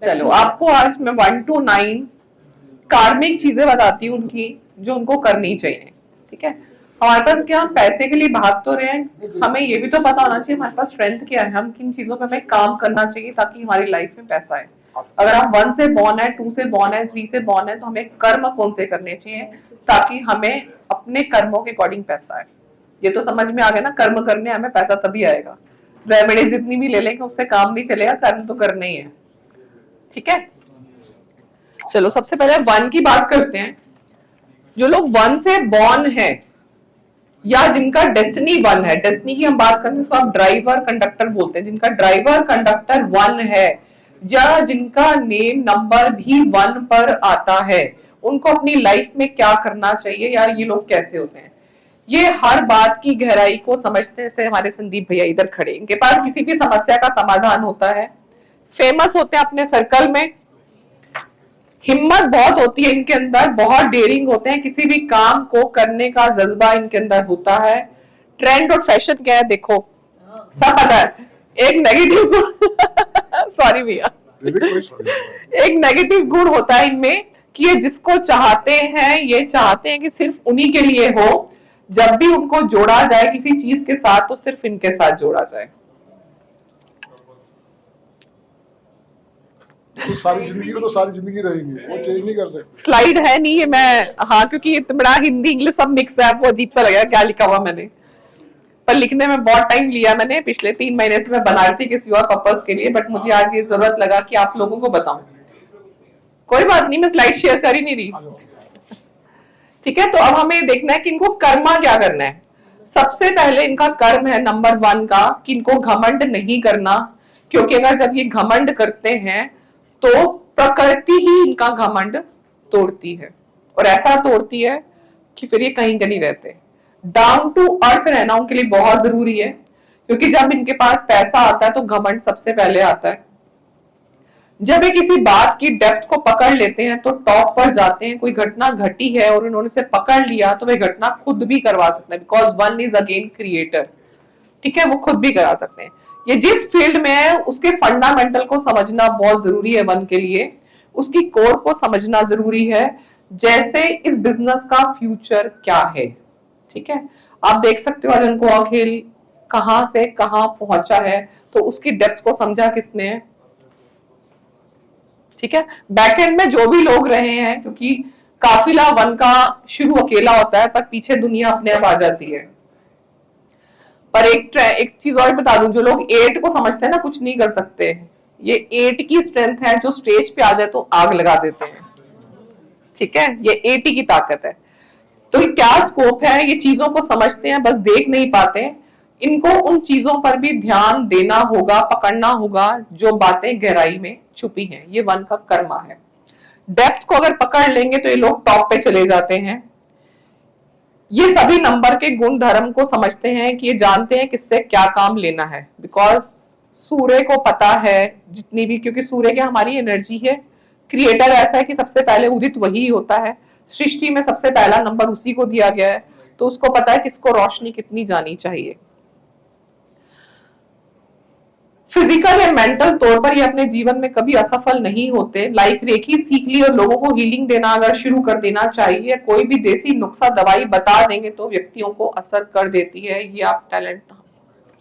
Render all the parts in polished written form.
चलो आपको आज मैं 1 to 9 कार्मिक चीजें बताती हूँ उनकी, जो उनको करनी चाहिए। ठीक है, हमारे पास क्या, हम पैसे के लिए भाग तो रहे हैं, हमें ये भी तो पता होना चाहिए हमारे पास स्ट्रेंथ क्या है, हम किन चीजों पे हमें काम करना चाहिए ताकि हमारी लाइफ में पैसा आए। अगर आप 1 से बॉर्न है, 2 से बॉर्न है, 3 से बॉर्न है, तो हमें कर्म कौन से करने चाहिए ताकि हमें अपने कर्मों के अकॉर्डिंग पैसा आए। ये तो समझ में आ गया ना, कर्म करने हमें पैसा तभी आएगा। रेमेडीज जितनी भी ले लेंगे उससे काम नहीं चलेगा, कर्म तो करने ही है। ठीक है, चलो सबसे पहले 1 की बात करते हैं। जो लोग 1 से बॉर्न है या जिनका डेस्टिनी 1 है, डेस्टिनी की हम बात करते हैं, इसको आप ड्राइवर कंडक्टर बोलते हैं, जिनका ड्राइवर कंडक्टर 1 है या जिनका नेम नंबर भी 1 पर आता है, उनको अपनी लाइफ में क्या करना चाहिए, यार ये लोग कैसे होते हैं। ये हर बात की गहराई को समझते हैं। जैसे हमारे संदीप भैया इधर खड़े, इनके पास किसी भी समस्या का समाधान होता है, फेमस होते हैं अपने सर्कल में, हिम्मत बहुत होती है इनके अंदर, बहुत डेयरिंग होते हैं, किसी भी काम को करने का जज्बा इनके अंदर होता है। ट्रेंड और फैशन क्या है देखो, सब पता है। एक नेगेटिव गुण सॉरी भैया, एक नेगेटिव गुण होता है इनमें कि ये जिसको चाहते हैं, ये चाहते हैं कि सिर्फ उन्हीं के लिए हो, जब भी उनको जोड़ा जाए किसी चीज के साथ तो सिर्फ इनके साथ जोड़ा जाए। तो सारी जिंदगी को तो सारी जिंदगी रहेंगे, वो चेंज नहीं कर सकते। स्लाइड है नहीं ये, मैं हाँ क्योंकि ये बड़ा हिंदी इंग्लिश सब मिक्स है, वो अजीब सा लगेगा क्या लिखा हुआ मैंने, पर लिखने में बहुत टाइम लिया मैंने, पिछले 3 महीने से मैं बना रही थी किसी और पर्पस के लिए, बट मुझे आज ये जरूरत लगा कि आप लोगों को बताऊं। कोई बात नहीं, मैं स्लाइड शेयर कर ही नहीं रही। ठीक है, तो अब हमें देखना है कि इनको कर्मा क्या करना है। सबसे पहले इनका कर्म है नंबर 1 का कि इनको घमंड नहीं करना, क्योंकि अगर जब ये घमंड करते हैं तो प्रकृति ही इनका घमंड तोड़ती है, और ऐसा तोड़ती है कि फिर ये कहीं का नहीं रहते। डाउन टू अर्थ रहना उनके लिए बहुत जरूरी है, क्योंकि जब इनके पास पैसा आता है तो घमंड सबसे पहले आता है। जब ये किसी बात की डेप्थ को पकड़ लेते हैं तो टॉप पर जाते हैं। कोई घटना घटी है और इन्होंने से पकड़ लिया तो वे घटना खुद भी करवा सकते हैं, बिकॉज 1 इज अगेन क्रिएटर। ठीक है, वो खुद भी करा सकते हैं। ये जिस फील्ड में है उसके फंडामेंटल को समझना बहुत जरूरी है 1 के लिए, उसकी कोर को समझना जरूरी है, जैसे इस बिजनेस का फ्यूचर क्या है। ठीक है, आप देख सकते हो आज उनको अखिल कहां से कहां पहुंचा है, तो उसकी डेप्थ को समझा किसने है। ठीक है, बैकएंड में जो भी लोग रहे हैं, क्योंकि काफिला 1 का शुरू अकेला होता है पर पीछे दुनिया अपने आप आ जाती है। पर एक चीज और बता दूं, जो लोग 8 को समझते हैं ना कुछ नहीं कर सकते, ये 8 की स्ट्रेंथ है, जो स्टेज पे आ जाए तो आग लगा देते हैं। ठीक है, ये 8 की ताकत है। तो क्या स्कोप है, ये चीजों को समझते हैं बस देख नहीं पाते। इनको उन चीजों पर भी ध्यान देना होगा, पकड़ना होगा जो बातें गहराई में छुपी हैं। ये 1 का कर्मा है। डेप्थ को अगर पकड़ लेंगे तो ये लोग टॉप पे चले जाते हैं। ये सभी नंबर के गुण धर्म को समझते हैं कि ये जानते हैं किससे क्या काम लेना है, बिकॉज सूर्य को पता है जितनी भी, क्योंकि सूर्य क्या हमारी एनर्जी है। क्रिएटर ऐसा है कि सबसे पहले उदित वही होता है, सृष्टि में सबसे पहला नंबर उसी को दिया गया है, तो उसको पता है किसको रोशनी कितनी जानी चाहिए। फिजिकल या मेंटल तौर पर ये अपने जीवन में कभी असफल नहीं होते। लाइक रेखी सीख ली और लोगों को हीलिंग देना अगर शुरू कर देना चाहिए, कोई भी देसी नुस्खा दवाई बता देंगे तो व्यक्तियों को असर कर देती है। ये आप टैलेंट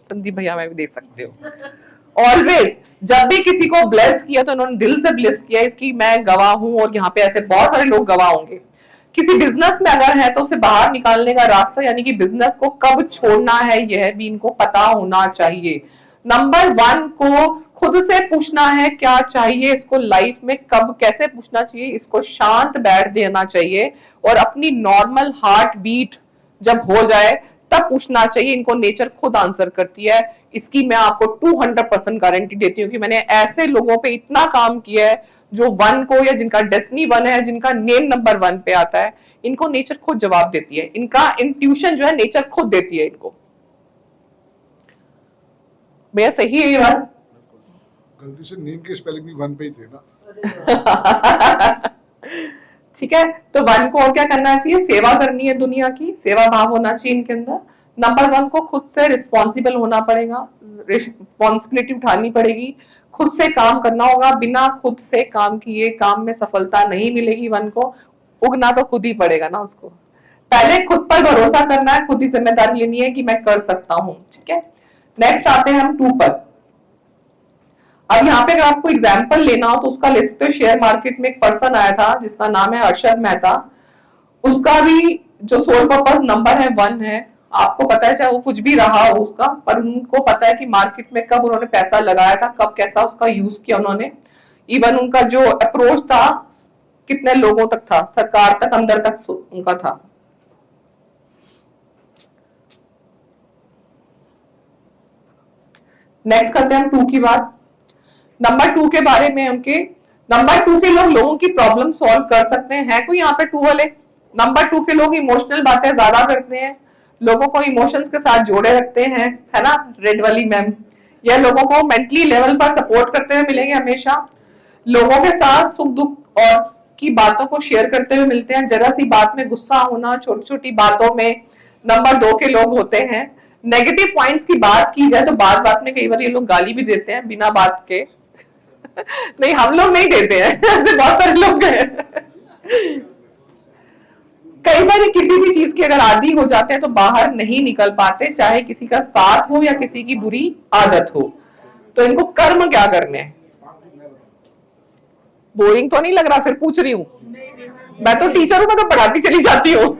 संदीप भैया में भी दे सकते हो। ऑलवेज जब भी किसी को ब्लेस किया तो उन्होंने दिल से ब्लेस किया, इसकी मैं गवाह हूं, और यहाँ पे ऐसे बहुत सारे लोग गवाह होंगे। किसी बिजनेस में अगर है तो उसे बाहर निकालने का रास्ता, यानी कि बिजनेस को कब छोड़ना है यह भी इनको पता होना चाहिए। नंबर 1 को खुद से पूछना है क्या चाहिए इसको लाइफ में, कब कैसे पूछना चाहिए, इसको शांत बैठ देना चाहिए, और अपनी नॉर्मल हार्ट बीट जब हो जाए तब पूछना चाहिए। इनको नेचर खुद आंसर करती है, इसकी मैं आपको 200% गारंटी देती हूँ कि मैंने ऐसे लोगों पे इतना काम किया है जो 1 को, या जिनका डेस्टिनी 1 है, जिनका नेम नंबर 1 पे आता है, इनको नेचर खुद जवाब देती है। इनका इंट्यूशन जो है नेचर खुद देती है इनको। भैया सही है ये बात? गलती से नेम की स्पेलिंग भी 1 पे ही थे ना। ठीक है, तो 1 को और क्या करना चाहिए, सेवा करनी है दुनिया की, सेवा भाव होना चाहिए इनके अंदर। नंबर 1 को खुद से रिस्पॉन्सिबल होना पड़ेगा, रिस्पॉन्सिबिलिटी उठानी पड़ेगी, खुद से काम करना होगा, बिना खुद से काम किए काम में सफलता नहीं मिलेगी। वन को उगना तो खुद ही पड़ेगा ना उसको। पहले खुद पर भरोसा करना है, खुद ही जिम्मेदारी लेनी है कि मैं कर सकता हूं। ठीक है, नेक्स्ट आते हैं हम 2 पर। अब यहाँ पे अगर आपको एग्जाम्पल लेना हो तो उसका ले सकते हो। शेयर मार्केट में एक पर्सन आया था जिसका नाम है अरशद मेहता, उसका भी जो सोल पर्पस नंबर है 1 है। आपको पता है चाहे वो कुछ भी रहा हो उसका, पर उनको पता है कि मार्केट में कब उन्होंने पैसा लगाया था, कब कैसा उसका यूज किया उन्होंने। इवन उनका जो अप्रोच था कितने लोगों तक था, सरकार तक, अंदर तक उनका था। नेक्स्ट करते हैं हम 2 की बात। नंबर 2 के बारे में उनके नंबर 2 के लोगों की प्रॉब्लम सॉल्व कर सकते हैं। कोई यहाँ पे 2 वाले? नंबर 2 के लोग इमोशनल बातें ज्यादा करते हैं, लोगों को इमोशंस के साथ जोड़े रखते हैं, है ना रेड वाली मैम। यह लोगों को मेंटली लेवल पर सपोर्ट करते हुए मिलेंगे हमेशा, लोगों के साथ सुख दुख और की बातों को शेयर करते हुए मिलते हैं। जरा सी बात में गुस्सा होना, छोटी छोटी बातों में नंबर 2 के लोग होते हैं। नेगेटिव पॉइंट्स की बात की जाए तो बात बात में कई बार ये लोग गाली भी देते हैं बिना बात के। नहीं, हम लोग नहीं देते हैं, ऐसे बहुत सारे लोग हैं। कई बार किसी भी चीज के अगर आदी हो जाते हैं तो बाहर नहीं निकल पाते, चाहे किसी का साथ हो या किसी की बुरी आदत हो। तो इनको कर्म क्या करने हैं? बोरिंग तो नहीं लग रहा? फिर पूछ रही हूँ, मैं तो टीचर हूं, मैं तो पढ़ाती चली जाती हूँ।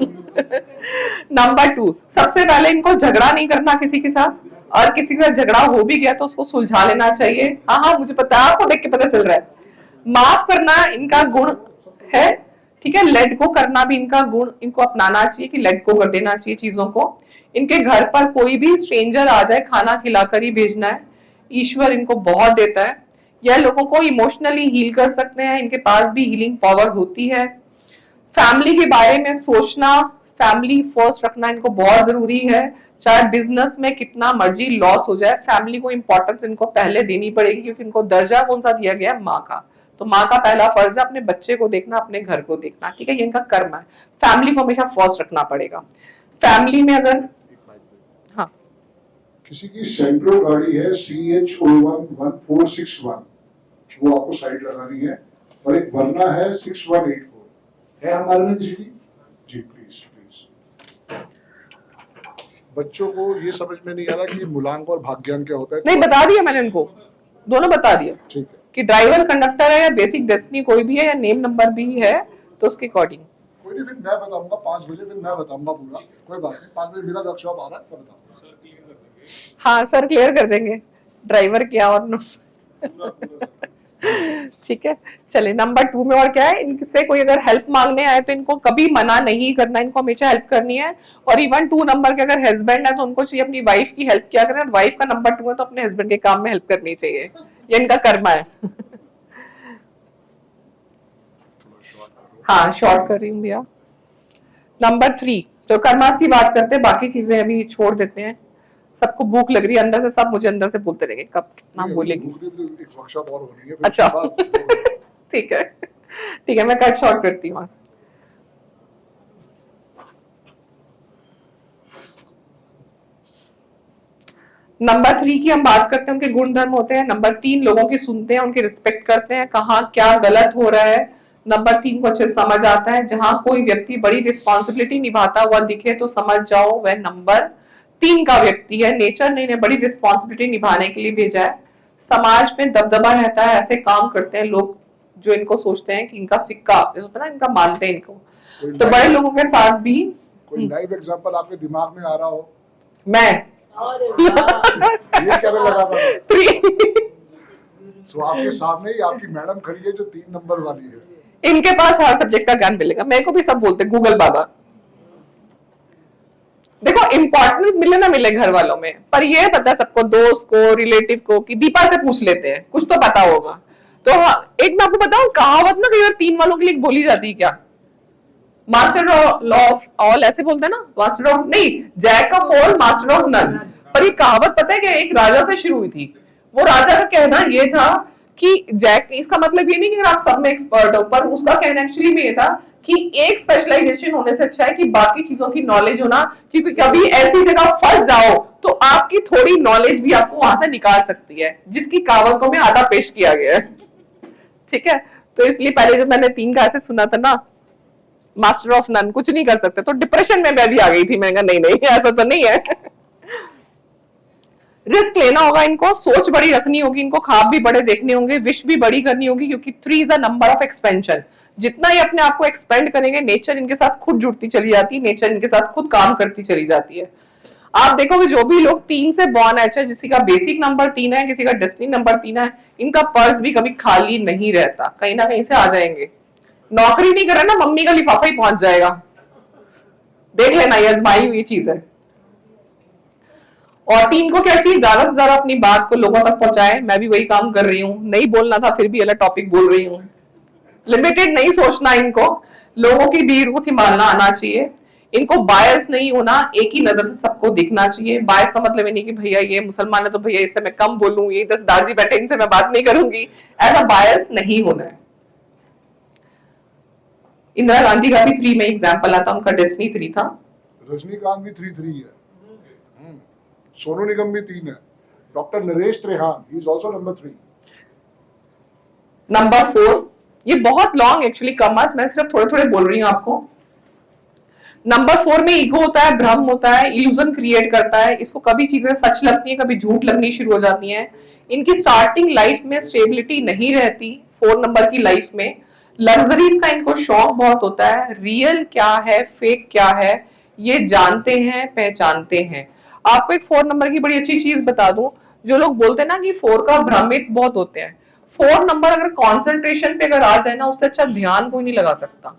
नंबर 2, सबसे पहले इनको झगड़ा नहीं करना किसी के साथ, और किसी का झगड़ा हो भी गया तो उसको सुलझा लेना चाहिए। हाँ, मुझे पता है, आपको देख के पता चल रहा है। माफ करना इनका गुण है, ठीक है। लेट गो करना भी इनका गुण, इनको अपनाना चाहिए कि लेट गो कर देना चाहिए चीजों को। इनके घर पर कोई भी स्ट्रेंजर आ जाए, खाना खिलाकर ही भेजना है। ईश्वर इनको बहुत देता है। यह लोगों को इमोशनली हील कर सकते हैं, इनके पास भी हीलिंग पावर होती है। फैमिली के बारे में सोचना, फैमिली फर्स्ट रखना इनको बहुत जरूरी है। चाहे बिजनेस में कितना मर्जी लॉस हो जाए, फैमिली को इंपॉर्टेंस इनको पहले देनी पड़ेगी, क्योंकि इनको दर्जा कौन सा दिया गया है? माँ का। तो माँ का पहला फर्ज है अपने बच्चे को देखना, अपने घर को देखना, ठीक है। ये इनका कर्म है। फैमिली को हमेशा फर्स्ट रखना पड़ेगा। फैमिली में अगर हाँ किसी की सेंट्रो गाड़ी है CH011461, वो आपको साइड लगानी है, और एक वरना है 6184 है हमारे में किसी की? जी प्लीज प्लीज। बच्चों को ये समझ में नहीं आ रहा कि मूलांक और भाग्यांक क्या होता है। नहीं, बता दिया मैंने इनको, दोनों बता दिया। ठीक है कि ड्राइवर, कंडक्टर है या बेसिक डेस्टिनी कोई भी है या नेम नंबर भी है, तो उसके अकॉर्डिंग कोई नहीं, फिर मैं बताऊंगा 5 बजे, फिर मैं बताऊंगा पूरा, कोई बात नहीं। 5 बजे मेरा वर्कशॉप आ रहा है, मैं बताऊंगा। हाँ सर, क्लियर कर देंगे ड्राइवर क्या और ठीक है। चलिए नंबर 2 में और क्या है, इनसे कोई अगर हेल्प मांगने आए तो इनको कभी मना नहीं करना, इनको हमेशा हेल्प करनी है। और इवन 2 नंबर के अगर हस्बैंड है तो उनको चाहिए अपनी वाइफ की हेल्प किया करें। वाइफ का नंबर 2 है तो अपने हस्बैंड के काम में हेल्प करनी चाहिए, ये इनका कर्म है। हाँ, शॉर्ट कर रही हूँ भैया। नंबर 3, तो कर्मास की बात करते हैं, बाकी चीजें अभी छोड़ देते हैं। सबको भूख लग रही है अंदर से, सब मुझे अंदर से बोलते रहेंगे कब कितना बोलेगी। एक वर्कशॉप और होनी है, अच्छा ठीक है, ठीक है, मैं कट शॉर्ट करती हूँ। नंबर 3 की हम बात करते हैं, उनके गुण धर्म होते हैं। नंबर 3, लोगों की सुनते हैं, उनकी रिस्पेक्ट करते हैं, कहाँ क्या गलत हो रहा है। नंबर 3 को अच्छे समझ आता है। जहां कोई व्यक्ति बड़ी रिस्पॉन्सिबिलिटी निभाता हुआ दिखे तो समझ जाओ वह नंबर 3 का व्यक्ति है। नेचर ने बड़ी रिस्पॉन्सिबिलिटी निभाने के लिए भेजा है। समाज में दबदबा रहता है, ऐसे काम करते हैं लोग जो इनको सोचते हैं कि इनका सिक्का ना, इनका मानते हैं इनको। तो बड़े लोगों के साथ भी कोई लाइव एग्जांपल आपके दिमाग में आ रहा हो? मैं ये कहने लगा था 3 तो आपके सामने ही आपकी मैडम खड़ी है जो 3 नंबर वाली है। इनके पास हर सब्जेक्ट का ज्ञान मिलेगा। मेरे को भी सब बोलते गूगल बाबा। देखो, इंपॉर्टेंस मिले ना मिले घर वालों में, पर ये पता सबको, दोस्त को, रिलेटिव को, कि दीपा से पूछ लेते हैं, कुछ तो पता होगा। तो एक मैं आपको बताऊं, कहावत ना कई बार 3 वालों के लिए बोली जाती है, क्या मास्टर ऑफ ऑल ऐसे बोलते हैं ना, मास्टर ऑफ नहीं, jack of all master of none. पर ये कहावत पता है क्या, एक राजा से शुरू हुई थी। वो राजा का कहना ये था कि जैक, इसका मतलब ये नहीं कि आप सब में एक्सपर्ट हो, पर उसका कहना एक्चुअली में ये था कि एक स्पेशलाइजेशन होने से अच्छा है कि बाकी चीजों की नॉलेज होना, क्योंकि कभी ऐसी जगह फंस जाओ तो आपकी थोड़ी नॉलेज भी आपको वहां से निकाल सकती है, जिसकी कहावतों में आधा पेश किया गया है। ठीक है, तो इसलिए पहले जब मैंने 3 का ऐसे सुना था ना, मास्टर ऑफ नन, कुछ नहीं कर सकते, तो डिप्रेशन में मैं भी आ गई थी। मैंने कहा नहीं नहीं ऐसा तो नहीं है। रिस्क लेना होगा इनको, सोच बड़ी रखनी होगी इनको, ख्वाब भी बड़े देखने होंगे, विश भी बड़ी करनी होगी, क्योंकि 3 is a number of expansion. जितना ही अपने आप को एक्सपेंड करेंगे, नेचर इनके साथ खुद जुड़ती चली जाती है, नेचर इनके साथ खुद काम करती चली जाती है। आप देखोगे जो भी लोग 3 से बॉर्न है, चाहे किसी का बेसिक नंबर 3 है, किसी का डेस्टिनी नंबर 3 है, इनका पर्स भी कभी खाली नहीं रहता, कहीं ना कहीं से आ जाएंगे। नौकरी नहीं करे ना, मम्मी का लिफाफा ही पहुंच जाएगा। देख लेना, ये आजमाई हुई चीज है। और 3 को क्या चाहिए, ज्यादा से ज्यादा अपनी बात को लोगों तक पहुंचाए। मैं भी वही काम कर रही हूँ, नहीं बोलना था फिर भी अलग टॉपिक बोल रही हूँ। लिमिटेड नहीं सोचना इनको, लोगों की भीड़ को संभालना आना चाहिए। इनको बायस नहीं होना, एक ही नजर से सबको देखना चाहिए। बायस का मतलब ये नहीं कि भैया ये मुसलमान है तो भैया इससे मैं कम बोलूं, ये 10 दार्जी बैठे इनसे मैं बात नहीं करूंगी, ऐसा बायस नहीं होना है। इंदिरा गांधी का भी 3 में एग्जाम्पल आता, उनका डेस्टिनी 3 था। रजनीकांत भी 3 है, सोनू निगम भी 3 है, doctor Naresh Trehan he is also number 3। Number 4, ये बहुत लॉन्ग एक्चुअली कम है, मैं सिर्फ थोड़े थोड़े बोल रही हूँ आपको। नंबर 4 में ईगो होता है, भ्रम होता है, इल्यूजन क्रिएट करता है। इसको कभी चीजें सच लगती हैं, कभी झूठ लगनी शुरू हो जाती हैं। इनकी स्टार्टिंग लाइफ में स्टेबिलिटी नहीं रहती। 4 नंबर की लाइफ में लग्जरीज का इनको शौक बहुत होता है। रियल क्या है, फेक क्या है, ये जानते हैं, पहचानते हैं। आपको एक 4 नंबर की बड़ी अच्छी चीज बता दूं, जो लोग बोलते हैं ना कि 4 का भ्रमित बहुत होते हैं, 4 नंबर अगर कॉन्सेंट्रेशन पे अगर आ जाए ना, उससे अच्छा ध्यान कोई नहीं लगा सकता,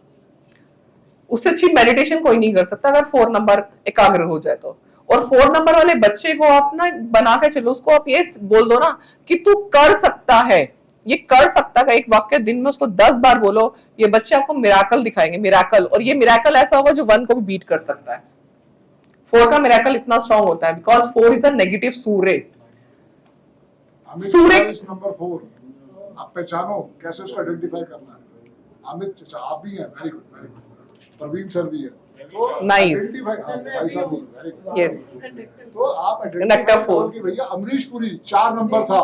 उससे अच्छी मेडिटेशन कोई नहीं कर सकता अगर 4 नंबर एकाग्र हो जाए तो। और 4 नंबर वाले बच्चे को आप ना बना के चलो, उसको आप ये बोल दो ना कि तू कर सकता है, ये कर सकता है, एक वाक्य दिन में उसको 10 बार बोलो, ये बच्चे आपको मिराकल दिखाएंगे, मिराकल। और ये मिराकल ऐसा होगा जो 1 को भी बीट कर सकता है। 4 का मिराकल इतना स्ट्रॉन्ग होता है because 4 is a negative Surya. Surya number 4 आप पहचानो कैसे उसको आइडेंटिफाई करना है। अमित आप भी हैं, very good very good. Praveen sir भी है, तो नाइस, भाई साहब वेरी गुड, यस। तो आप आइडेंटिफाई करो कि भैया अमरीश पुरी 4 नंबर था।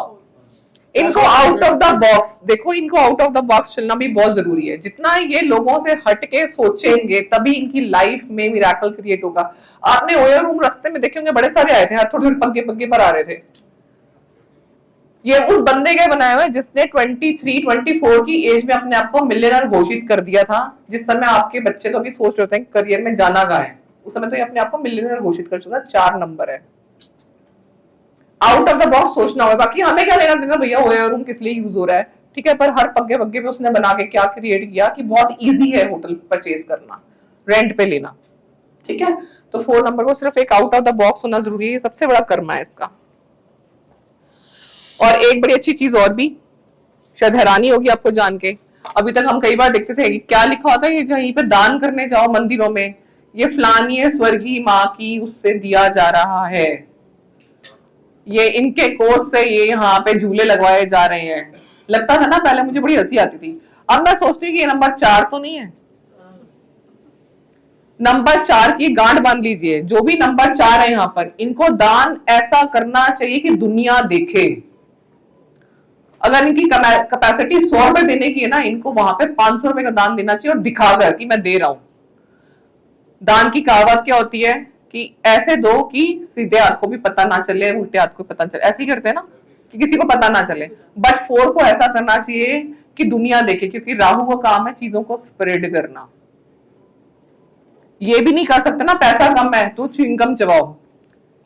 इनको आउट ऑफ द बॉक्स देखो, इनको आउट ऑफ द बॉक्स चलना भी बहुत जरूरी है। जितना ये लोगों से हट के सोचेंगे तभी इनकी लाइफ में मिराकल क्रिएट होगा। आपने ओयो रूम रास्ते में देखे होंगे, बड़े सारे आए थे, थोड़े थोड़े पग्गे पग्गे पर आ रहे थे। ये उस बंदे के बनाए हुए जिसने 23-24 की एज में अपने आप को मिलियनर घोषित कर दिया था। जिस समय आपके बच्चे तो अभी सोच रहे हैं करियर में जाना कहाँ है, उस समय तो ये अपने आप को मिलियनर घोषित कर चुका। 4 नंबर है। आउट ऑफ द बॉक्स सोचना होगा। बाकी हमें क्या लेना देना भैया ओयो रूम किस लिए यूज हो रहा है, ठीक है, पर हर पग्गे पग्गे पे उसने बना के क्या क्रिएट किया कि बहुत इजी है होटल परचेज करना, रेंट पे लेना। ठीक है, तो 4 नंबर को सिर्फ एक आउट ऑफ द बॉक्स होना जरूरी है, सबसे बड़ा कर्मा है इसका। और एक बड़ी अच्छी चीज और भी, शायद हैरानी होगी आपको जान के, अभी तक हम कई बार देखते थे कि क्या लिखा होता है, ये जहीं पे दान करने जाओ मंदिरों में, ये फलानी स्वर्गीय माँ की उससे दिया जा रहा है, ये इनके कोर्स से ये यहाँ पे झूले लगवाए जा रहे हैं। लगता था ना पहले, मुझे बड़ी हंसी आती थी। अब मैं सोचती हूँ कि ये नंबर 4 तो नहीं है। नंबर 4 की गांठ बांध लीजिए, जो भी नंबर 4 है यहाँ पर, इनको दान ऐसा करना चाहिए कि दुनिया देखे। अगर इनकी कैपेसिटी 100 रुपए देने की है ना, इनको वहां पे 500 रुपए का दान देना चाहिए और दिखाकर कि मैं दे रहा हूं। दान की कहावत क्या होती है कि ऐसे दो कि सीधे हाथ को भी पता ना चले, उल्टे हाथ को पता चले, ऐसे ही करते हैं ना कि किसी को पता ना चले। बट 4 को ऐसा करना चाहिए कि दुनिया देखे, क्योंकि राहु का काम है चीजों को स्प्रेड करना। ये भी नहीं कर सकते ना, पैसा कम है तो च्युइंगम चबाओ,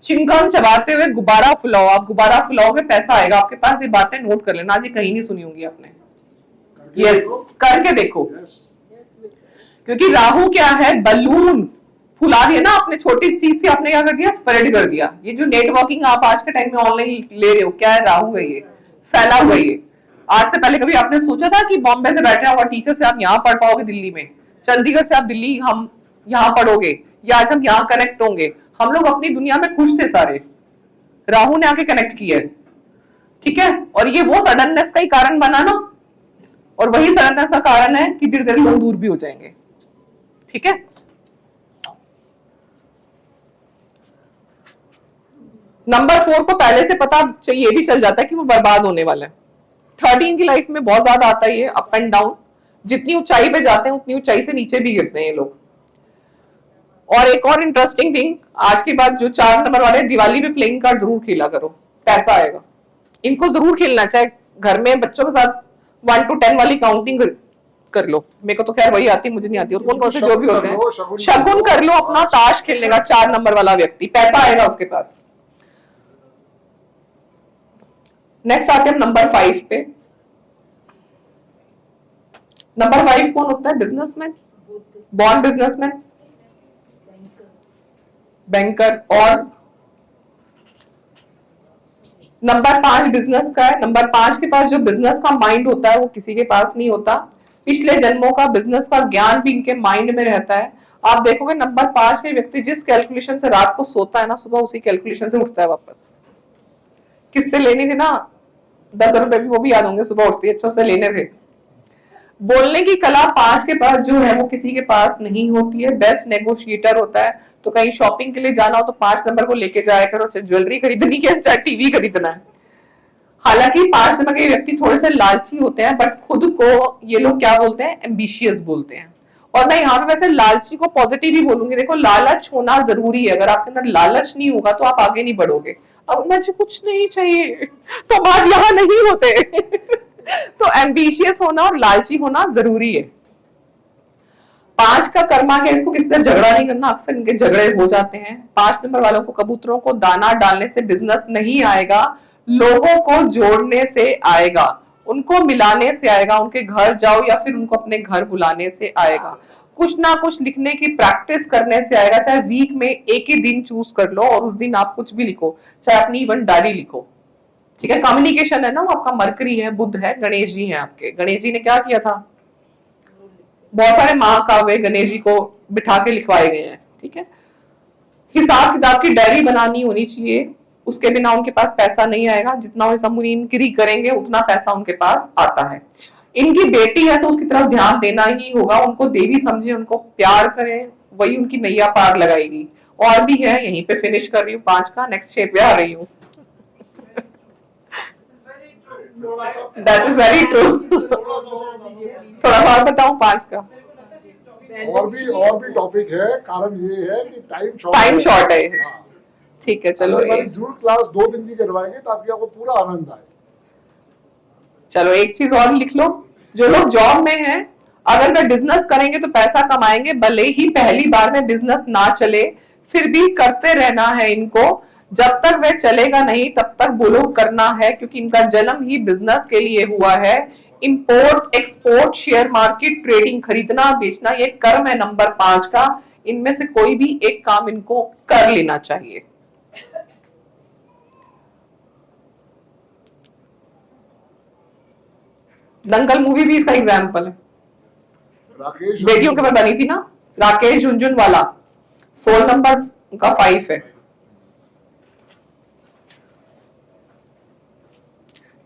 च्युइंगम चबाते हुए गुब्बारा फुलाओ। आप गुब्बारा फुलाओगे पैसा आएगा आपके पास। ये बातें नोट कर लेना, आज ये कहीं नहीं सुनी होंगी आपने। यस, करके देखो। क्योंकि राहु क्या है, बलून फुला दिया ना आपने, छोटी चीज थी आपने क्या कर दिया, स्प्रेड कर दिया। ये जो नेटवर्किंग आप आज के टाइम में ऑनलाइन ले रहे हो, क्या है, राहु है, ये फैला हुआ है। ये आज से पहले कभी आपने सोचा था कि बॉम्बे से बैठे हुआ टीचर से आप यहाँ पढ़ पाओगे दिल्ली में, चंडीगढ़ से आप दिल्ली हम यहाँ पढ़ोगे, या आज हम यहाँ कनेक्ट होंगे। हम लोग अपनी दुनिया में खुश थे सारे, राहु ने आके कनेक्ट किया। ठीक है, और ये वो सडननेस का ही कारण बना ना, और वही सडननेस का कारण है कि धीरे धीरे लोग दूर भी हो जाएंगे। ठीक है, नंबर 4 को पहले से पता ये भी चल जाता है कि वो बर्बाद होने वाला है। 13 की लाइफ में बहुत ज्यादा आता है ये अप एंड डाउन, जितनी ऊंचाई पे जाते हैं उतनी ऊंचाई से नीचे भी गिरते हैं ये लोग। और एक और इंटरेस्टिंग थिंग, आज के बाद जो 4 नंबर वाले, दिवाली पे प्लेइंग कार्ड जरूर खेला करो, पैसा आएगा। इनको जरूर खेलना, चाहे घर में बच्चों के साथ 1 to 10 वाली काउंटिंग कर लो। मेरे को तो खैर वही आती, मुझे नहीं आती। और कौन कौन से जो भी होते हैं, शगुन कर लो अपना। ताश खेलने का 4 नंबर वाला व्यक्ति, पैसा आएगा उसके पास। नेक्स्ट आते हैं नंबर 5 पे। नंबर 5 कौन होता है? Businessman, born businessman, banker. और नंबर 5 बिजनेस का है। नंबर 5 के पास जो बिजनेस का माइंड होता है वो किसी के पास नहीं होता। पिछले जन्मों का बिजनेस का ज्ञान भी इनके माइंड में रहता है। आप देखोगे नंबर 5 के व्यक्ति जिस कैलकुलेशन से रात को सोता है ना, सुबह उसी कैलकुलेशन से उठता है वापस। किससे लेनी थी ना 10 रुपए भी, वो भी याद होंगे, सुबह उठती है अच्छा से लेने थे। बोलने की कला 5 के पास जो है वो किसी के पास नहीं होती है। बेस्ट नेगोशिएटर होता है। तो कहीं शॉपिंग के लिए जाना हो तो 5 नंबर को लेके जाया करो, चाहे ज्वेलरी खरीदनी है चाहे टीवी खरीदना है। हालांकि 5 नंबर के व्यक्ति थोड़े से लालची होते हैं, बट खुद को ये लोग क्या बोलते हैं? एम्बिशियस बोलते हैं। और मैं यहाँ पे वैसे लालची को पॉजिटिव ही बोलूंगी। देखो, लालच होना जरूरी है। अगर आपके अंदर लालच नहीं होगा तो आप आगे नहीं बढ़ोगे। अब मुझे कुछ नहीं चाहिए तो बात यहाँ नहीं होते तो एम्बिशियस होना और लालची होना जरूरी है। 5 का कर्मा क्या, इसको किसी से झगड़ा नहीं करना। अक्सर इनके झगड़े हो जाते हैं। 5 नंबर वालों को कबूतरों को दाना डालने से बिजनेस नहीं आएगा, लोगों को जोड़ने से आएगा, उनको मिलाने से आएगा। उनके घर जाओ या फिर उनको अपने घर बुलाने से आएगा। कुछ ना कुछ लिखने की प्रैक्टिस करने से आएगा। चाहे वीक में एक ही दिन चूज कर लो और उस दिन आप कुछ भी लिखो, चाहे अपनी इवन डायरी लिखो। ठीक है, कम्युनिकेशन है ना, वो आपका मरकरी है, बुध है, गणेश जी हैं आपके। गणेश जी ने क्या किया था? बहुत सारे महाकाव्य गणेश जी को बिठा के लिखवाए गए हैं। ठीक है, हिसाब किताब की डायरी बनानी होनी चाहिए, उसके बिना उनके पास पैसा नहीं आएगा। जितना वो सब मुनीमगिरी करेंगे उतना पैसा उनके पास आता है। इनकी बेटी है तो उसकी तरफ ध्यान देना ही होगा। उनको देवी समझे, उनको प्यार करें, वही उनकी नैया पार लगाएगी। और भी है, यहीं पे फिनिश कर रही हूँ 5 का, नेक्स्ट 6 पे आ रही हूँ। That is very true. थोड़ा सा और बताऊं 5 का। और भी टॉपिक है। कारण ये है कि टाइम शॉर्ट है। ठीक है, चलो जून क्लास 2 दिन की करवाएंगे ताकि आपको पूरा आनंद आए। चलो एक चीज और लिख लो, जो लोग जॉब में हैं, अगर वे बिजनेस करेंगे तो पैसा कमाएंगे। भले ही पहली बार में बिजनेस ना चले, फिर भी करते रहना है इनको। जब तक वह चलेगा नहीं तब तक वो लोग करना है, क्योंकि इनका जन्म ही बिजनेस के लिए हुआ है। Import export, share market, trading, खरीदना बेचना, ये कर्म है नंबर 5 का। इनमें से कोई भी एक काम इनको कर लेना चाहिए। दंगल मूवी भी इसका एग्जाम्पल है। बेटियों के ऊपर बनी थी ना, राकेश झुनझुनवाला। 16 नंबर का 5 है।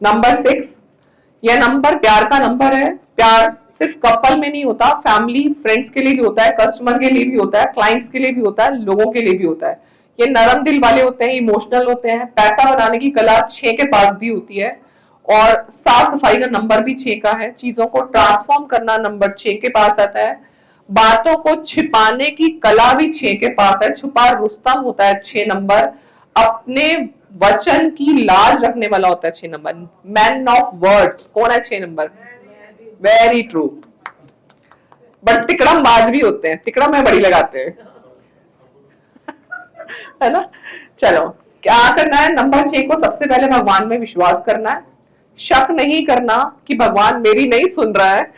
नंबर 6, यह नंबर प्यार का नंबर है। प्यार सिर्फ कपल में नहीं होता, फैमिली फ्रेंड्स के लिए भी होता है, कस्टमर के लिए भी होता है, क्लाइंट्स के लिए भी होता है, लोगों के लिए भी होता है। ये नरम दिल वाले होते हैं, इमोशनल होते हैं। पैसा बनाने की कला 6 के पास भी होती है। और साफ सफाई का नंबर भी 6 का है। चीजों को ट्रांसफॉर्म करना नंबर 6 के पास आता है। बातों को छिपाने की कला भी 6 के पास है। छुपा रुस्तम होता है 6 नंबर। अपने वचन की लाज रखने वाला होता है 6 नंबर। मैन ऑफ वर्ड्स कौन है 6 नंबर? Very true. बट तिकड़म बाज भी होते हैं, तिकड़म में बड़ी लगाते हैं है ना। चलो क्या करना है, नंबर 6 को सबसे पहले भगवान में विश्वास करना है। शक नहीं करना कि भगवान मेरी नहीं सुन रहा है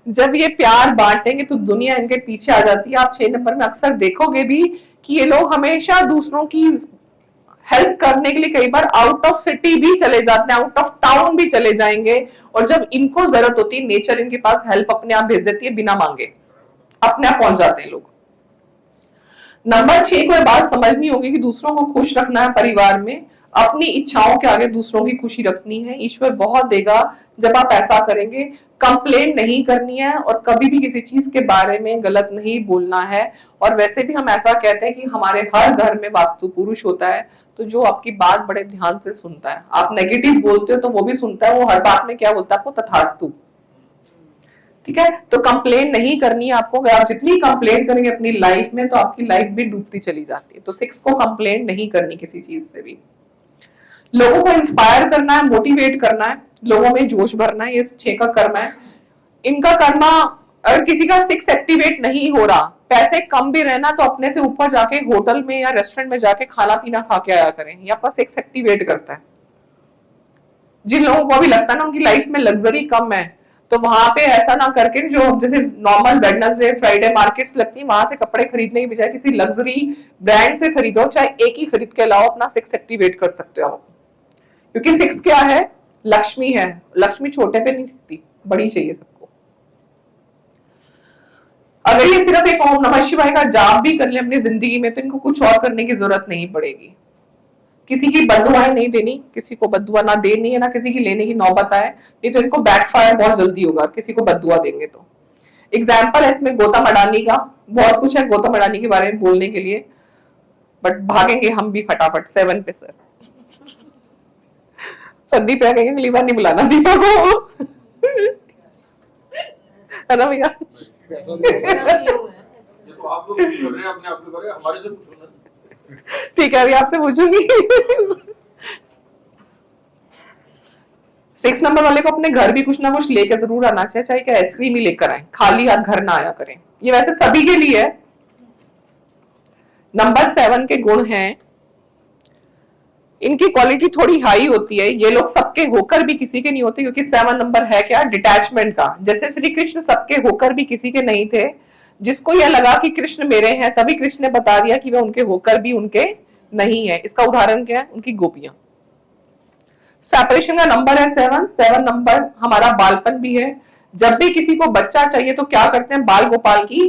जब ये प्यार बांटेंगे तो दुनिया इनके पीछे आ जाती है। आप 6 नंबर में अक्सर देखोगे भी कि ये लोग हमेशा दूसरों की हेल्प करने के लिए कई बार आउट ऑफ सिटी भी चले जाते हैं, आउट ऑफ टाउन भी चले जाएंगे। और जब इनको जरूरत होती है, नेचर इनके पास हेल्प अपने आप भेज देती है, बिना मांगे अपने आप पहुंच जाते हैं लोग। नंबर 6 को ये बात समझनी होगी कि दूसरों को खुश रखना है परिवार में। अपनी इच्छाओं के आगे दूसरों की खुशी रखनी है, ईश्वर बहुत देगा जब आप ऐसा करेंगे। कंप्लेन नहीं करनी है और कभी भी किसी चीज के बारे में गलत नहीं बोलना है। और वैसे भी हम ऐसा कहते हैं कि हमारे हर घर में वास्तु पुरुष होता है, तो जो आपकी बात बड़े ध्यान से सुनता है। आप नेगेटिव बोलते हो तो वो भी सुनता है, वो हर बात में क्या बोलता है आपको, तथास्तु। ठीक है, तो कंप्लेन नहीं करनी है आपको। अगर आप जितनी कंप्लेन करेंगे अपनी लाइफ में तो आपकी लाइफ भी डूबती चली जाती है। तो 6 को कंप्लेन नहीं करनी किसी चीज से भी। लोगों को इंस्पायर करना है, मोटिवेट करना है, लोगों में जोश भरना है, ये 6 का कर्म है। इनका कर्मा, अगर किसी का 6 एक्टिवेट नहीं हो रहा, पैसे कम भी रहना तो अपने से ऊपर जाके होटल में या रेस्टोरेंट में जाके खाना पीना खा के आया करें, ये आपका 6 एक्टिवेट करता है। जिन लोगों को अभी लगता है ना उनकी लाइफ में लग्जरी कम है, तो वहां पे ऐसा ना करके, जो जैसे नॉर्मल वेडनेसडे फ्राइडे मार्केट्स लगती है, वहां से कपड़े खरीदने की बजाय किसी लग्जरी ब्रांड से खरीदो, चाहे एक ही खरीद के लाओ, अपना 6 एक्टिवेट कर सकते हो आप। क्योंकि 6 क्या है, लक्ष्मी है। लक्ष्मी छोटे पे नहीं दिखती, बड़ी चाहिए सबको। अगर ये सिर्फ एक ओम नमः शिवाय का जाप भी कर ले अपनी जिंदगी में, तो इनको कुछ और करने की जरूरत नहीं पड़ेगी। किसी की बददुआएं नहीं देनी, किसी को बददुआ ना देनी है, ना किसी की लेने की नौबत आए, नहीं तो इनको बैकफायर बहुत जल्दी होगा किसी को बददुआ देंगे तो। एग्जाम्पल है इसमें गौतम अडानी का, बहुत कुछ है गौतम अडानी के बारे में बोलने के लिए, बट भागेंगे हम भी फटाफट 7 पे सर। संदीप है, कहेंगे अगली बार नहीं बुलाना दीपा को। है ना भैया? ठीक है, अभी आपसे पूछूंगी। 6 नंबर वाले को अपने घर भी कुछ ना कुछ लेकर जरूर आना चाहिए, चाहे कि आइसक्रीम ही लेकर आए, खाली हाथ घर ना आया करें। ये वैसे सभी के लिए है। नंबर 7 के गुण हैं, इनकी क्वालिटी थोड़ी हाई होती है। ये लोग सबके होकर भी किसी के नहीं होते, क्योंकि 7 नंबर है क्या, डिटैचमेंट का। जैसे श्री कृष्ण सबके होकर भी किसी के नहीं थे, जिसको यह लगा कि कृष्ण मेरे हैं, तभी कृष्ण ने बता दिया कि वे उनके होकर भी उनके नहीं है। इसका उदाहरण क्या है, उनकी गोपियां। सेपरेशन का नंबर है 7 नंबर हमारा बालपन भी है। जब भी किसी को बच्चा चाहिए तो क्या करते हैं, बाल गोपाल की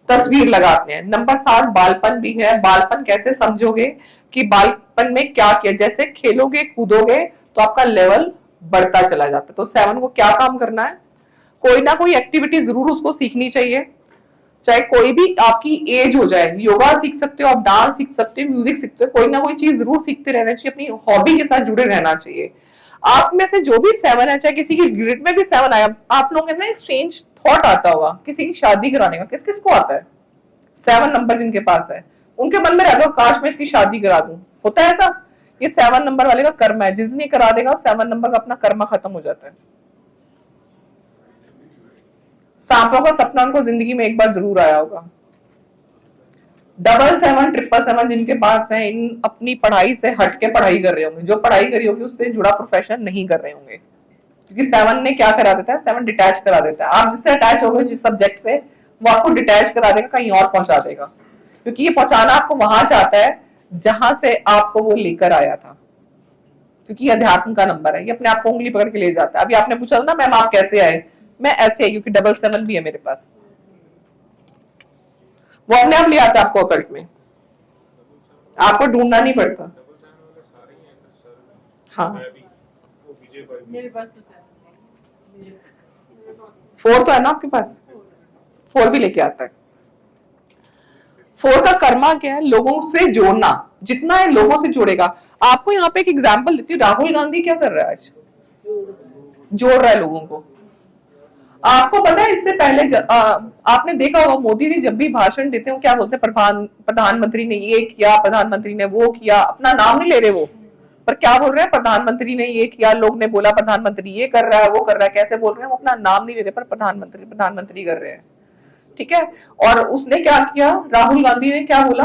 तस्वीर लगाते हैं। नंबर 7 बालपन भी है। बालपन कैसे समझोगे कि बालपन में क्या किया, जैसे खेलोगे कूदोगे तो आपका लेवल बढ़ता चला जाता है। तो 7 को क्या काम करना है, कोई ना कोई एक्टिविटी जरूर उसको सीखनी चाहिए, चाहे कोई भी आपकी एज हो जाए। योगा सीख सकते हो आप, डांस सीख सकते हो, म्यूजिक सीखते हो, कोई ना कोई चीज जरूर सीखते रहना चाहिए, अपनी हॉबी के साथ जुड़े रहना चाहिए। आप में से जो भी 7 है, चाहे किसी की ग्रिड में भी 7 आया, आप लोगों के ना स्ट्रेंज थॉट आता होगा किसी की शादी कराने का। किस किस को आता है 7 नंबर जिनके पास है, उनके मन में रहता है काश मैं इसकी शादी करा दूं। होता है ऐसा? ये 7 नंबर वाले का कर्म है, जिस दिन करा देगा 7 नंबर का अपना कर्म खत्म हो जाता है। सांपों का सपना उनको जिंदगी में एक बार जरूर आया होगा। 777 777 जिनके पास है, इन अपनी पढ़ाई से हट के पढ़ाई कर रहे होंगे, जो पढ़ाई करी होगी उससे जुड़ा प्रोफेशन नहीं कर रहे होंगे। क्योंकि 7 ने क्या करा देता है, 7 डिटैच करा देता है। आप जिससे अटैच हो गए जिस सब्जेक्ट से, वो आपको डिटैच करा देगा, कहीं और पहुंचा देगा। क्योंकि ये पहुंचाना आपको वहां चाहता है जहां से आपको वो लेकर आया था। क्योंकि ये अध्यात्म का नंबर है, ये अपने आप को उंगली पकड़ के ले जाता है। अभी आपने पूछा ना मैम आप कैसे आए, मैं ऐसे है क्योंकि 777 भी है मेरे पास, वो अपने आप ले आता है आपको अकल्ट में, आपको ढूंढना नहीं पड़ता। हाँ, 4 तो है ना आपके पास, 4 भी लेके आता है। 4 का कर्मा क्या है, लोगों से जोड़ना। जितना है लोगों से जोड़ेगा। आपको यहाँ पे एक एग्जांपल देती हूँ, राहुल गांधी क्या कर रहा है आज, जोड़ रहा है लोगों को। आपको पता है इससे पहले आपने देखा होगा मोदी जी जब भी भाषण देते हैं क्या बोलते हैं, प्रधानमंत्री ने ये किया, प्रधानमंत्री ने वो किया। अपना नाम नहीं ले रहे वो, पर क्या बोल रहे हैं, प्रधानमंत्री ने ये किया, लोग ने बोला प्रधानमंत्री ये कर रहा है वो कर रहा है। कैसे बोल रहे हैं, वो अपना नाम नहीं ले रहे पर प्रधानमंत्री प्रधानमंत्री कर रहे हैं। ठीक है, और उसने क्या किया, राहुल गांधी ने क्या बोला,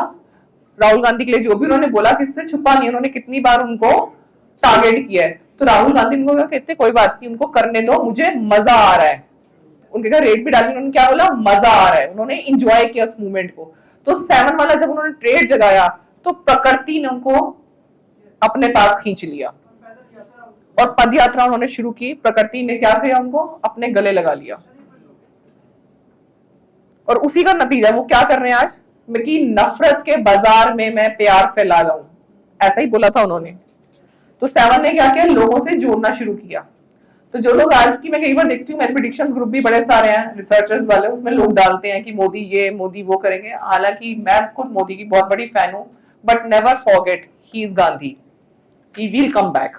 राहुल गांधी के लिए जो भी उन्होंने बोला किससे छुपा नहीं, उन्होंने कितनी बार उनको टारगेट किया है। तो राहुल गांधी उनको क्या कहते, कोई बात नहीं उनको करने दो, मुझे मजा आ रहा है। उनके घर रेट भी डाली, उन्होंने क्या बोला, मजा आ रहा है, उन्होंने इंजॉय किया उस मूवमेंट को। तो 7 वाला जब उन्होंने ट्रेड जगाया तो प्रकृति ने उनको अपने पास खींच लिया और पद यात्रा उन्होंने शुरू की। प्रकृति ने क्या किया, उनको अपने गले लगा लिया। और उसी का नतीजा वो क्या कर रहे हैं आज, मेरी नफरत के बाजार में मैं प्यार फैला रहा हूं, ऐसा ही बोला था उन्होंने। तो 7 ने क्या किया, लोगों से जोड़ना शुरू किया। तो जो लोग आज की, मैं कई बार देखती हूँ, मेरे प्रेडिक्शंस ग्रुप भी बड़े सारे हैं रिसर्चर्स वाले, उसमें लोग डालते हैं कि मोदी ये मोदी वो करेंगे। हालांकि मैं खुद मोदी की बहुत बड़ी फैन हूँ, but never forget he is Gandhi, he will come back.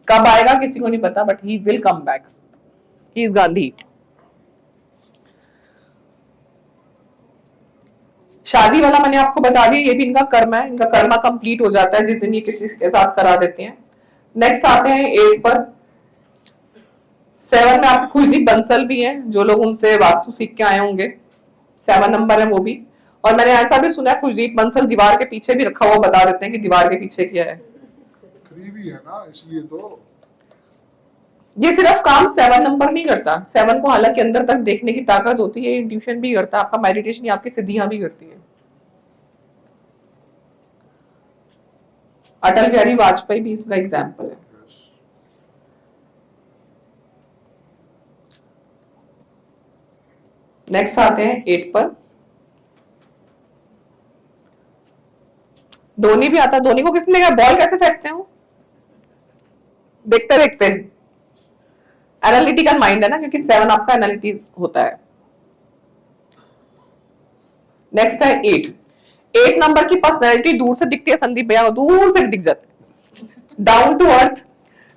कब आएगा किसी को नहीं पता, but he will come back, he is Gandhi. शादी वाला मैंने आपको बता दिया, ये भी इनका कर्म है, इनका कर्मा कंप्लीट हो जाता है जिस दिन ये किसी के साथ करा देते हैं। नेक्स्ट आते हैं 8 पर। 7 में आपके कुलदीप बंसल भी हैं, जो लोग उनसे वास्तु सीख के आए होंगे, 7 नंबर है वो भी। और मैंने ऐसा भी सुना है कुलदीप बंसल दीवार के पीछे भी रखा हुआ, बता देते हैं कि दीवार के पीछे क्या है। 3 भी है ना, इसलिए तो ये सिर्फ काम 7 नंबर नहीं करता, 7 को हालांकि अंदर तक देखने की ताकत होती है, इंट्यूशन भी करता है, आपका मेडिटेशन, आपकी सिद्धियां भी करती है। अटल बिहारी वाजपेयी भी इसका एग्जाम्पल है। नेक्स्ट आते हैं 8 पर। धोनी भी आता है। धोनी को किसने कहा बॉल कैसे फेंकते हो, देखते देखते। एनालिटिकल माइंड है ना, क्योंकि 7 आपका एनालिटिक्स होता है। नेक्स्ट है 8 नंबर की पर्सनैलिटी दूर से दिखती है, संदीप भैया को दूर से दिख जाती है, डाउन टू अर्थ।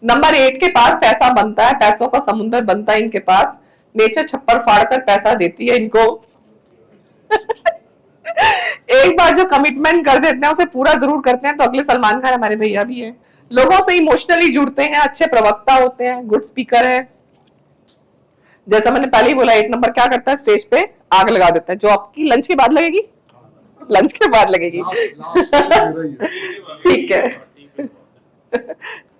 नंबर 8 के पास पैसा बनता है, पैसों का समुद्र बनता है इनके पास, नेचर छप्पर फाड़ कर पैसा देती है इनको। एक बार जो कमिटमेंट कर देते हैं उसे पूरा जरूर करते हैं। तो अगले सलमान खान हमारे भैया भी है, लोगों से इमोशनली जुड़ते हैं, अच्छे प्रवक्ता होते हैं, गुड स्पीकर है। जैसा मैंने पहले ही बोला, 8 नंबर क्या करता है, स्टेज पे आग लगा देता है, जो आपकी लंच के बाद लगेगी, लंच के बाद लगेगी। ठीक है,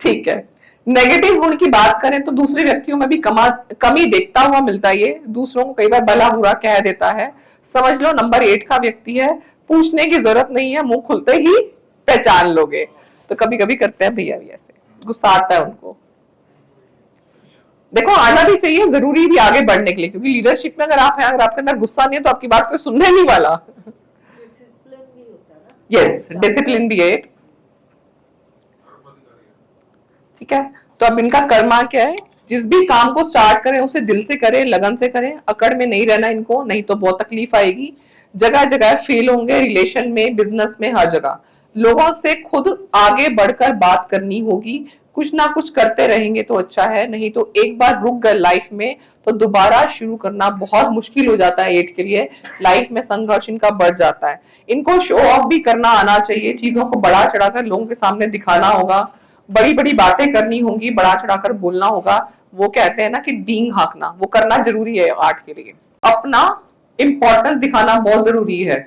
ठीक है। नेगेटिव गुण की बात करें तो दूसरे व्यक्तियों में भी कमी देखता हुआ मिलता है, ये दूसरों को कई बार भला बुरा कह देता है। समझ लो नंबर 8 का व्यक्ति है, पूछने की जरूरत नहीं है, मुंह खुलते ही पहचान लोगे। तो कभी कभी करते हैं भैया भी ऐसे, गुस्सा आता है उनको। देखो आना भी चाहिए, जरूरी भी आगे बढ़ने के लिए, क्योंकि लीडरशिप में अगर आप हैं, अगर आपके अंदर गुस्सा नहीं है तो आपकी बात कोई सुनने नहीं वाला। यस, डिसिप्लिन भी है। ठीक है, तो अब इनका कर्मा क्या है, जिस भी काम को स्टार्ट करें उसे दिल से करें, लगन से करें, अकड़ में नहीं रहना इनको, नहीं तो बहुत तकलीफ आएगी। जगह जगह फेल होंगे, रिलेशन में, बिजनेस में, हर जगह। लोगों से खुद आगे बढ़कर बात करनी होगी, कुछ ना कुछ करते रहेंगे तो अच्छा है, नहीं तो एक बार रुक गए लाइफ में तो दोबारा शुरू करना बहुत मुश्किल हो जाता है 8 के लिए। लाइफ में संघर्ष इनका बढ़ जाता है। इनको शो ऑफ भी करना आना चाहिए, चीजों को बढ़ा चढ़ाकर लोगों के सामने दिखाना होगा, बड़ी बड़ी बातें करनी होंगी, बढ़ा चढ़ाकर बोलना होगा। वो कहते हैं ना कि डींग हाँकना, वो करना जरूरी है 8 के लिए। अपना इंपॉर्टेंस दिखाना बहुत जरूरी है,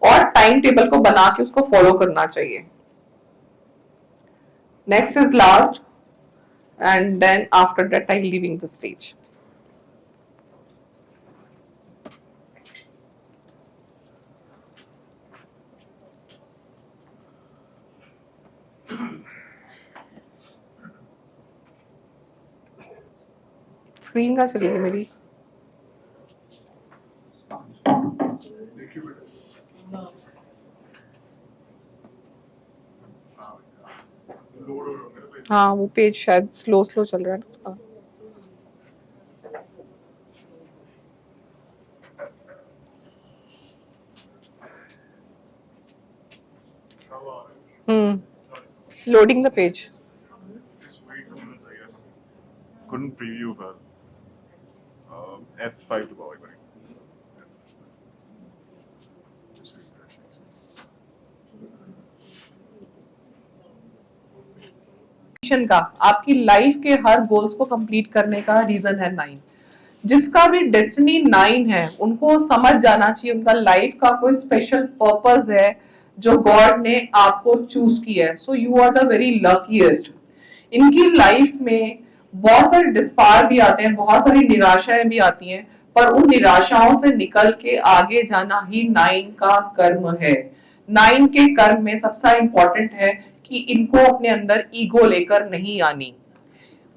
और टाइम टेबल को बना के उसको फॉलो करना चाहिए। Next is last, and then after that I'm leaving the stage. Screen कहाँ चली गई मेरी? देखिए बेटा, हाँ वो पेज शायद स्लो चल रहा है ना। Loading the page. Just wait 2 minutes, I guess. Couldn't preview well. F5 दबाओ एक बार। Just refreshing. का आपकी लाइफ के हर गोल्स को कंप्लीट करने का रीजन है 9। जिसका भी डेस्टिनी 9 है उनको समझ जाना चाहिए उनका लाइफ का कोई स्पेशल पर्पस है जो गॉड ने आपको चूज किया है। So you are the very luckiest. इनकी लाइफ में बहुत सारे डिस्पायर भी आते हैं, बहुत सारी निराशाएं भी आती हैं, पर उन निराशाओं से निकल के आगे जाना ही 9 का कर्म है। 9 के कर्म में सबसे इंपॉर्टेंट है कि इनको अपने अंदर ईगो लेकर नहीं आनी,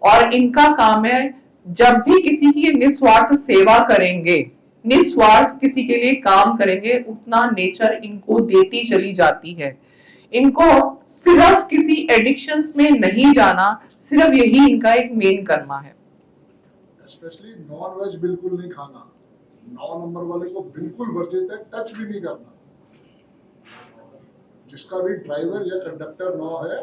और इनका काम है जब भी किसी की निस्वार्थ सेवा करेंगे, निस्वार्थ किसी के लिए काम करेंगे, उतना नेचर इनको देती चली जाती है। इनको सिर्फ किसी एडिक्शंस में नहीं जाना, सिर्फ यही इनका एक मेन कर्मा है। स्पेशली नॉन वेज बिल्कुल नहीं खाना, 9 नंबर वाले को बिल्कुल वर्जित है, टच भी नहीं करना। जिसका भी ड्राइवर या कंडक्टर 9 है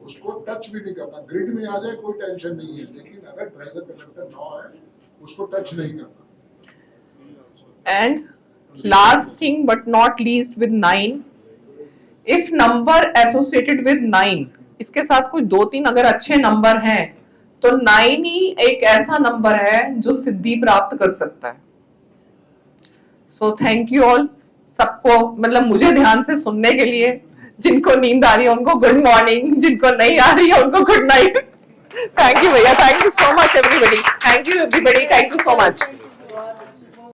उसको टच भी नहीं करना। ग्रिड में आ जाए कोई टेंशन नहीं है, लेकिन अगर ड्राइवर कंडक्टर 9 है उसको टच नहीं करना। And last thing but not least with 9, if number associated with 9, इसके साथ कोई 2-3 अगर अच्छे नंबर हैं तो 9 ही एक ऐसा नंबर है जो सिद्धि प्राप्त कर सकता है। सो थैंक यू ऑल, सबको मतलब मुझे ध्यान से सुनने के लिए। जिनको नींद आ रही है उनको गुड मॉर्निंग, जिनको नहीं आ रही है उनको गुड नाइट। थैंक यू भैया, thank you so much everybody, thank you everybody, thank you so much.